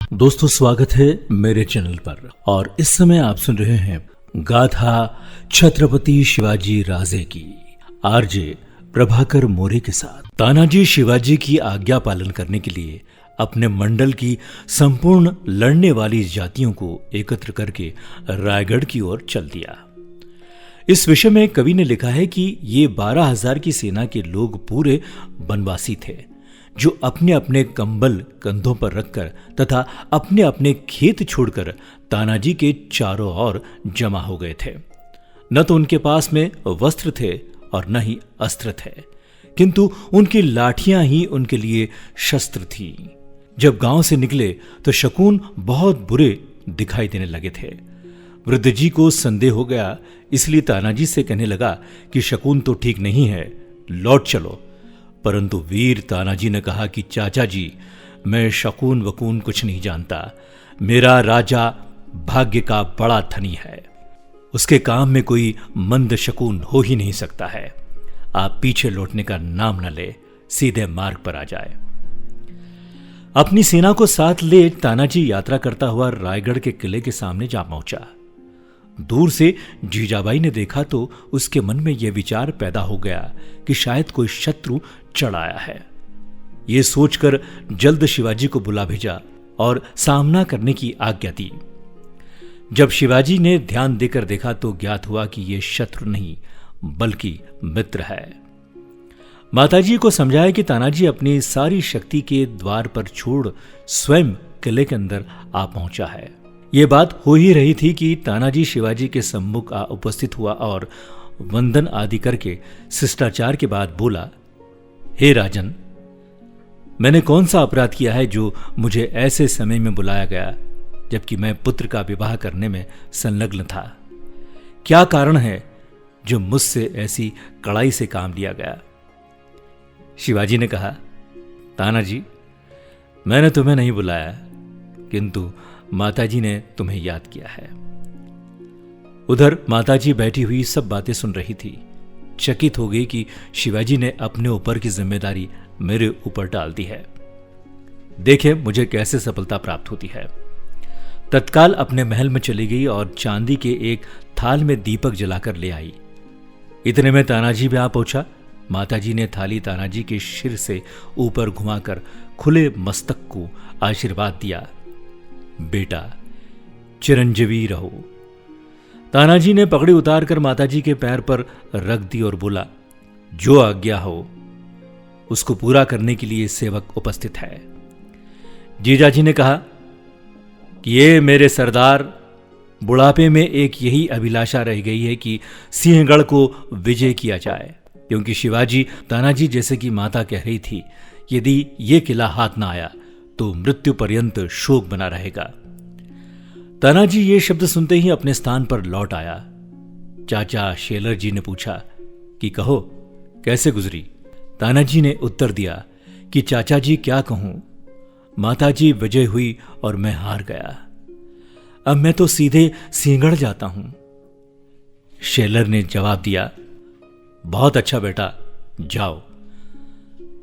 दोस्तों, स्वागत है मेरे चैनल पर। और इस समय आप सुन रहे हैं गाथा छत्रपति शिवाजी राजे की आरजे प्रभाकर मोरे के साथ। तानाजी शिवाजी की आज्ञा पालन करने के लिए अपने मंडल की संपूर्ण लड़ने वाली जातियों को एकत्र करके रायगढ़ की ओर चल दिया। इस विषय में कवि ने लिखा है कि ये 12,000 की सेना के लोग पूरे बनवासी थे, जो अपने अपने कंबल कंधों पर रखकर तथा अपने अपने खेत छोड़कर तानाजी के चारों ओर जमा हो गए थे। न तो उनके पास में वस्त्र थे और न ही अस्त्र थे, किंतु उनकी लाठियां ही उनके लिए शस्त्र थी। जब गांव से निकले तो शकुन बहुत बुरे दिखाई देने लगे थे। वृद्ध जी को संदेह हो गया, इसलिए तानाजी से कहने लगा कि शकुन तो ठीक नहीं है, लौट चलो। परंतु वीर तानाजी ने कहा कि चाचा जी, मैं शकुन वकुन कुछ नहीं जानता। मेरा राजा भाग्य का बड़ा धनी है, उसके काम में कोई मंद शकुन हो ही नहीं सकता है। आप पीछे लौटने का नाम न ले, सीधे मार्ग पर आ जाए। अपनी सेना को साथ ले तानाजी यात्रा करता हुआ रायगढ़ के किले के सामने जा पहुंचा। दूर से जीजाबाई ने देखा तो उसके मन में यह विचार पैदा हो गया कि शायद कोई शत्रु चढ़ आया है। यह सोचकर जल्द शिवाजी को बुला भेजा और सामना करने की आज्ञा दी। जब शिवाजी ने ध्यान देकर देखा तो ज्ञात हुआ कि यह शत्रु नहीं बल्कि मित्र है। माताजी को समझाया कि तानाजी अपनी सारी शक्ति के द्वार पर छोड़ स्वयं किले के अंदर आ पहुंचा है। यह बात हो ही रही थी कि तानाजी शिवाजी के सम्मुख आ उपस्थित हुआ और वंदन आदि करके शिष्टाचार के बाद बोला, हे राजन, मैंने कौन सा अपराध किया है जो मुझे ऐसे समय में बुलाया गया, जबकि मैं पुत्र का विवाह करने में संलग्न था? क्या कारण है जो मुझसे ऐसी कड़ाई से काम लिया गया? शिवाजी ने कहा, तानाजी, मैंने तुम्हें नहीं बुलाया, किंतु माताजी ने तुम्हें याद किया है। उधर माताजी बैठी हुई सब बातें सुन रही थी। चकित हो गई कि शिवाजी ने अपने ऊपर की जिम्मेदारी मेरे ऊपर डाल दी है। देखे मुझे कैसे सफलता प्राप्त होती है। तत्काल अपने महल में चली गई और चांदी के एक थाल में दीपक जलाकर ले आई। इतने में तानाजी भी आ पहुंचा। माताजी ने थाली तानाजी के सिर से ऊपर घुमाकर खुले मस्तक को आशीर्वाद दिया, बेटा चिरंजीवी रहो। तानाजी ने पगड़ी उतारकर माताजी के पैर पर रख दी और बोला, जो आज्ञा हो उसको पूरा करने के लिए सेवक उपस्थित है। जीजाजी ने कहा कि ये मेरे सरदार, बुढ़ापे में एक यही अभिलाषा रह गई है कि सिंहगढ़ को विजय किया जाए, क्योंकि शिवाजी तानाजी जैसे कि माता कह रही थी, यदि ये किला हाथ ना आया तो मृत्यु पर्यंत शोक बना रहेगा। तानाजी ये शब्द सुनते ही अपने स्थान पर लौट आया। चाचा शेलर जी ने पूछा कि कहो कैसे गुजरी? तानाजी ने उत्तर दिया कि चाचा जी क्या कहूं, माताजी विजय हुई और मैं हार गया। अब मैं तो सीधे सिंहगढ़ जाता हूं। शेलर ने जवाब दिया, बहुत अच्छा बेटा, जाओ।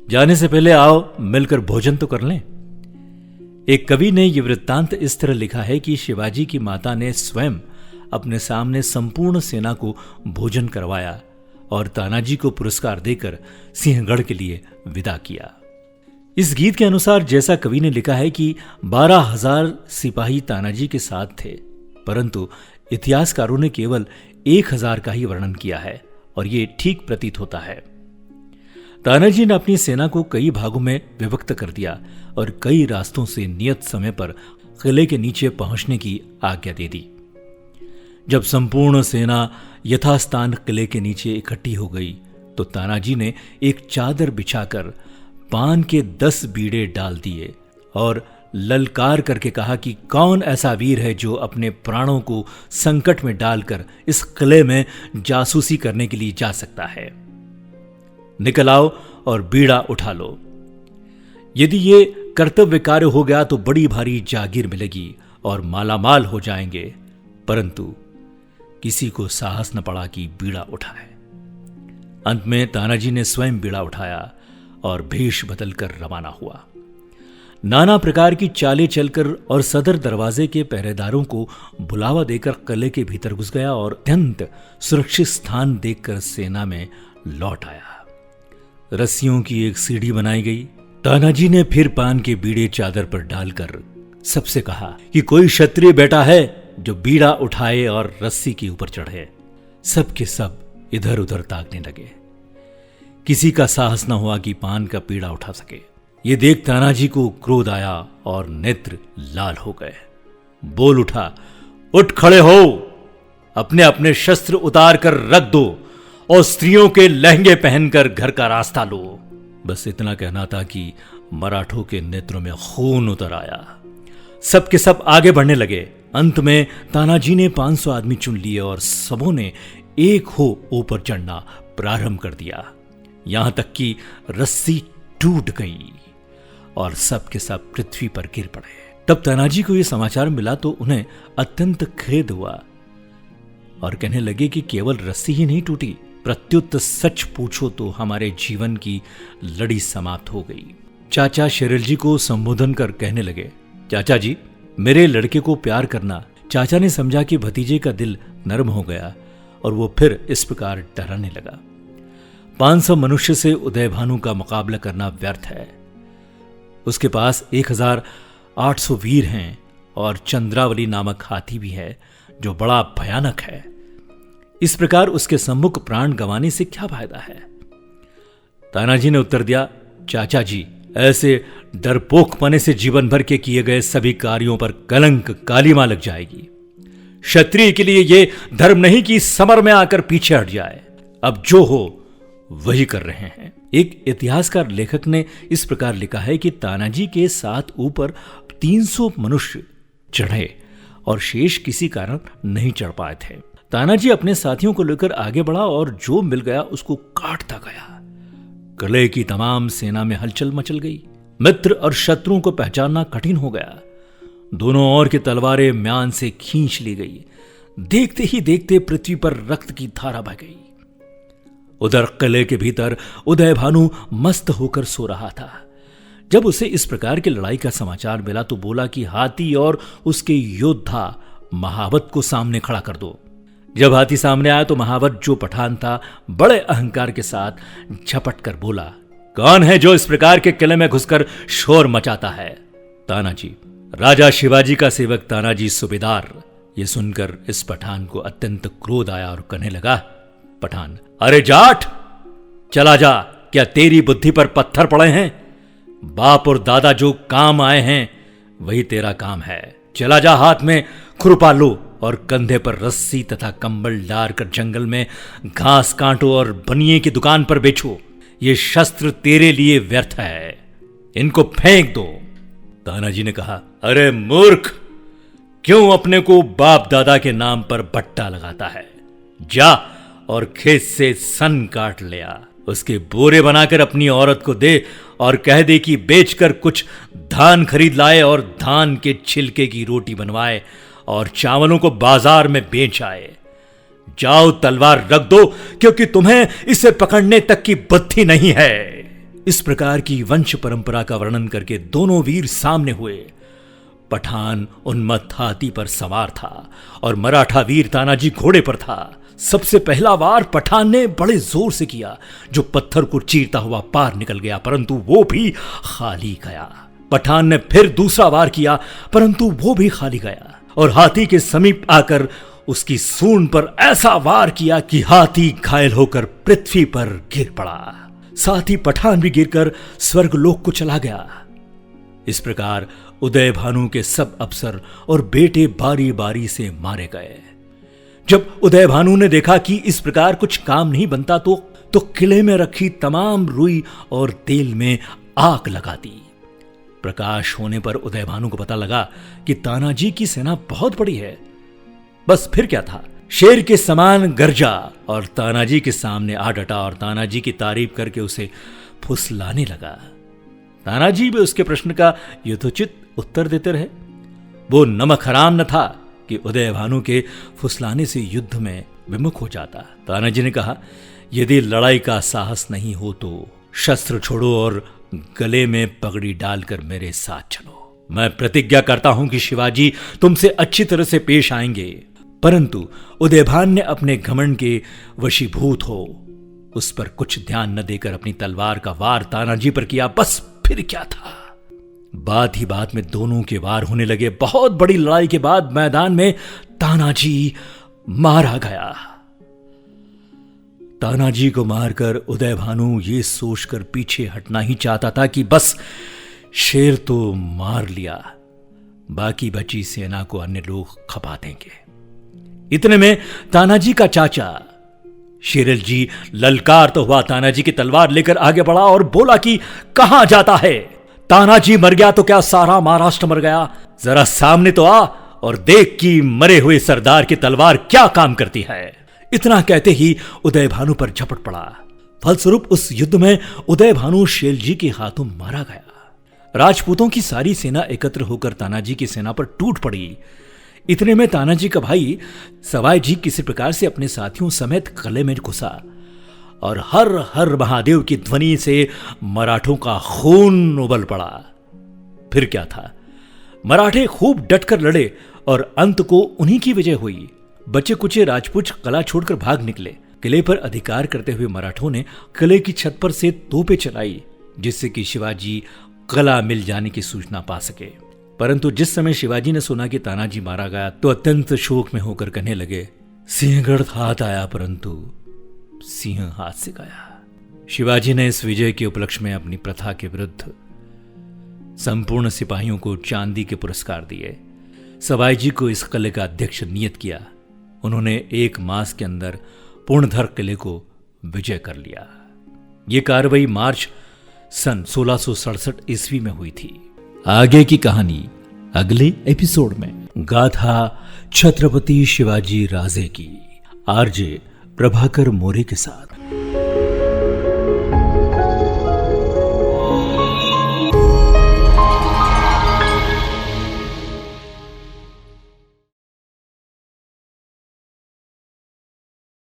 जाने से पहले आओ मिलकर भोजन तो कर लें। एक कवि ने यह वृत्तांत इस तरह लिखा है कि शिवाजी की माता ने स्वयं अपने सामने संपूर्ण सेना को भोजन करवाया और तानाजी को पुरस्कार देकर सिंहगढ़ के लिए विदा किया। इस गीत के अनुसार जैसा कवि ने लिखा है कि 12,000 सिपाही तानाजी के साथ थे, परंतु इतिहासकारों ने केवल 1,000 का ही वर्णन किया है और ये ठीक प्रतीत होता है। तानाजी ने अपनी सेना को कई भागों में विभक्त कर दिया और कई रास्तों से नियत समय पर किले के नीचे पहुंचने की आज्ञा दे दी। जब संपूर्ण सेना यथास्थान किले के नीचे इकट्ठी हो गई तो तानाजी ने एक चादर बिछाकर पान के 10 बीड़े डाल दिए और ललकार करके कहा कि कौन ऐसा वीर है जो अपने प्राणों को संकट में डालकर इस किले में जासूसी करने के लिए जा सकता है। निकल आओ और बीड़ा उठा लो। यदि ये कर्तव्य कार्य हो गया तो बड़ी भारी जागीर मिलेगी और मालामाल हो जाएंगे, परंतु किसी को साहस न पड़ा कि बीड़ा उठाए। अंत में तानाजी ने स्वयं बीड़ा उठाया और भेष बदलकर रवाना हुआ। नाना प्रकार की चालें चलकर और सदर दरवाजे के पहरेदारों को बुलावा देकर किले के भीतर घुस गया और अत्यंत सुरक्षित स्थान देखकर सेना में लौट आया। रस्सियों की एक सीढ़ी बनाई गई। तानाजी ने फिर पान के बीड़े चादर पर डालकर सबसे कहा कि कोई क्षत्रिय बेटा है जो बीड़ा उठाए और रस्सी के ऊपर चढ़े। सब के सब इधर उधर ताकने लगे। किसी का साहस न हुआ कि पान का पीड़ा उठा सके। ये देख तानाजी को क्रोध आया और नेत्र लाल हो गए। बोल उठा, उठ खड़े हो, अपने अपने शस्त्र उतार कर रख दो और स्त्रियों के लहंगे पहनकर घर का रास्ता लो। बस इतना कहना था कि मराठों के नेत्रों में खून उतर आया। सब के सब आगे बढ़ने लगे। अंत में तानाजी ने 500 आदमी चुन लिए और सबों ने एक हो ऊपर चढ़ना प्रारंभ कर दिया। यहां तक कि रस्सी टूट गई और सब के सब पृथ्वी पर गिर पड़े। तब तानाजी को यह समाचार मिला तो उन्हें अत्यंत खेद हुआ और कहने लगे कि केवल रस्सी ही नहीं टूटी, प्रत्युत सच पूछो तो हमारे जीवन की लड़ी समाप्त हो गई। चाचा शेरल जी को संबोधन कर कहने लगे, चाचा जी, मेरे लड़के को प्यार करना। चाचा ने समझा कि भतीजे का दिल नरम हो गया और वो फिर इस प्रकार डराने लगा। 500 मनुष्य से उदयभानु का मुकाबला करना व्यर्थ है। उसके पास 1800 वीर हैं और चंद्रावली नामक हाथी भी है जो बड़ा भयानक है। इस प्रकार उसके सम्मुख प्राण गंवाने से क्या फायदा है। तानाजी ने उत्तर दिया, चाचा जी, ऐसे डरपोकपने से जीवन भर के किए गए सभी कार्यों पर कलंक कालीमा लग जाएगी। क्षत्रिय के लिए यह धर्म नहीं कि समर में आकर पीछे हट जाए। अब जो हो वही कर रहे हैं। एक इतिहासकार लेखक ने इस प्रकार लिखा है कि तानाजी के साथ ऊपर 300 मनुष्य चढ़े और शेष किसी कारण नहीं चढ़ पाए थे। तानाजी अपने साथियों को लेकर आगे बढ़ा और जो मिल गया उसको काटता गया। किले की तमाम सेना में हलचल मचल गई। मित्र और शत्रुओं को पहचानना कठिन हो गया। दोनों ओर की तलवारें म्यान से खींच ली गई। देखते ही देखते पृथ्वी पर रक्त की धारा बह गई। उधर किले के भीतर उदयभानु मस्त होकर सो रहा था। जब उसे इस प्रकार की लड़ाई का समाचार मिला तो बोला कि हाथी और उसके योद्धा महावत को सामने खड़ा कर दो। जब हाथी सामने आया तो महावत, जो पठान था, बड़े अहंकार के साथ झपट कर बोला, कौन है जो इस प्रकार के किले में घुसकर शोर मचाता है? तानाजी, राजा शिवाजी का सेवक तानाजी सूबेदार। ये सुनकर इस पठान को अत्यंत क्रोध आया और कहने लगा, पठान, अरे जाट, चला जा, क्या तेरी बुद्धि पर पत्थर पड़े हैं? बाप और दादा जो काम आए हैं वही तेरा काम है। चला जा, हाथ में खुरपा लो और कंधे पर रस्सी तथा कंबल डालकर जंगल में घास काटो और बनिए की दुकान पर बेचो। ये शस्त्र तेरे लिए व्यर्थ है, इनको फेंक दो। तानाजी ने कहा, अरे मूर्ख, क्यों अपने को बाप दादा के नाम पर बट्टा लगाता है? जा और खेत से सन काट ले आ, उसके बोरे बनाकर अपनी औरत को दे और कह दे कि बेचकर कुछ धान खरीद लाए और धान के छिलके की रोटी बनवाए और चावलों को बाजार में बेच आए। जाओ, तलवार रख दो, क्योंकि तुम्हें इसे पकड़ने तक की बुद्धि नहीं है। इस प्रकार की वंश परंपरा का वर्णन करके दोनों वीर सामने हुए। पठान उन्मत्त हाथी पर सवार था और मराठा वीर तानाजी घोड़े पर था। सबसे पहला वार पठान ने बड़े जोर से किया, जो पत्थर को चीरता हुआ पार निकल गया, परंतु वो भी खाली गया। पठान ने फिर दूसरा वार किया, परंतु वो भी खाली गया और हाथी के समीप आकर उसकी सूंड पर ऐसा वार किया कि हाथी घायल होकर पृथ्वी पर गिर पड़ा। साथ ही पठान भी गिरकर स्वर्गलोक को चला गया। इस प्रकार उदयभानु के सब अफसर और बेटे बारी बारी से मारे गए। जब उदयभानु ने देखा कि इस प्रकार कुछ काम नहीं बनता तो किले में रखी तमाम रुई और तेल में आग लगा दी। प्रकाश होने पर उदयभानु को पता लगा कि तानाजी की सेना बहुत बड़ी है। बस फिर क्या था, शेर के समान गरजा और तानाजी के सामने आ डटा और तानाजी की तारीफ करके उसे फुसलाने लगा। तानाजी भी उसके प्रश्न का यथोचित उत्तर देते रहे। वो नमक हराम न था कि उदयभानु के फुसलाने से युद्ध में विमुख हो जाता। तानाजी ने कहा, यदि लड़ाई का साहस नहीं हो तो शस्त्र छोड़ो और गले में पगड़ी डालकर मेरे साथ चलो। मैं प्रतिज्ञा करता हूं कि शिवाजी तुमसे अच्छी तरह से पेश आएंगे, परंतु उदयभान ने अपने घमंड के वशीभूत हो उस पर कुछ ध्यान न देकर अपनी तलवार का वार तानाजी पर किया। बस फिर क्या था, बात ही बात में दोनों के वार होने लगे। बहुत बड़ी लड़ाई के बाद मैदान में तानाजी मारा गया। तानाजी को मारकर उदयभानु ये सोचकर पीछे हटना ही चाहता था कि बस शेर तो मार लिया, बाकी बची सेना को अन्य लोग खपा देंगे। इतने में तानाजी का चाचा शेरल जी ललकार तो हुआ, तानाजी की तलवार लेकर आगे बढ़ा और बोला कि कहां जाता है? तानाजी मर गया तो क्या सारा महाराष्ट्र मर गया? जरा सामने तो आ और देख कि मरे हुए सरदार की तलवार क्या काम करती है। इतना कहते ही उदयभानु पर झपट पड़ा। फलस्वरूप उस युद्ध में उदयभानु शेरजी के हाथों मारा गया। राजपूतों की सारी सेना एकत्र होकर तानाजी की सेना पर टूट पड़ी। इतने में तानाजी का भाई सवाई जी किसी प्रकार से अपने साथियों समेत किले में घुसा और हर हर महादेव की ध्वनि से मराठों का खून उबल पड़ा। फिर क्या था, मराठे खूब डटकर लड़े और अंत को उन्हीं की विजय हुई। बचे कुचे राजपूत कला छोड़कर भाग निकले। किले पर अधिकार करते हुए मराठों ने किले की छत पर से तोपें चलाई, जिससे कि शिवाजी किला मिल जाने की सूचना पा सके। परंतु जिस समय शिवाजी ने सुना कि तानाजी मारा गया तो अत्यंत शोक में होकर कहने लगे, सिंहगढ़ हाथ आया परंतु सिंह हाथ से गया। शिवाजी ने इस विजय के उपलक्ष्य में अपनी प्रथा के विरुद्ध संपूर्ण सिपाहियों को चांदी के पुरस्कार दिए। सवाई जी को इस किले का अध्यक्ष नियत किया। उन्होंने 1 मास के अंदर पूर्णधर किले को विजय कर लिया। यह कार्रवाई मार्च सन 1667 ईस्वी में हुई थी। आगे की कहानी अगले एपिसोड में। गाथा छत्रपति शिवाजी राजे की आरजे प्रभाकर मोरे के साथ।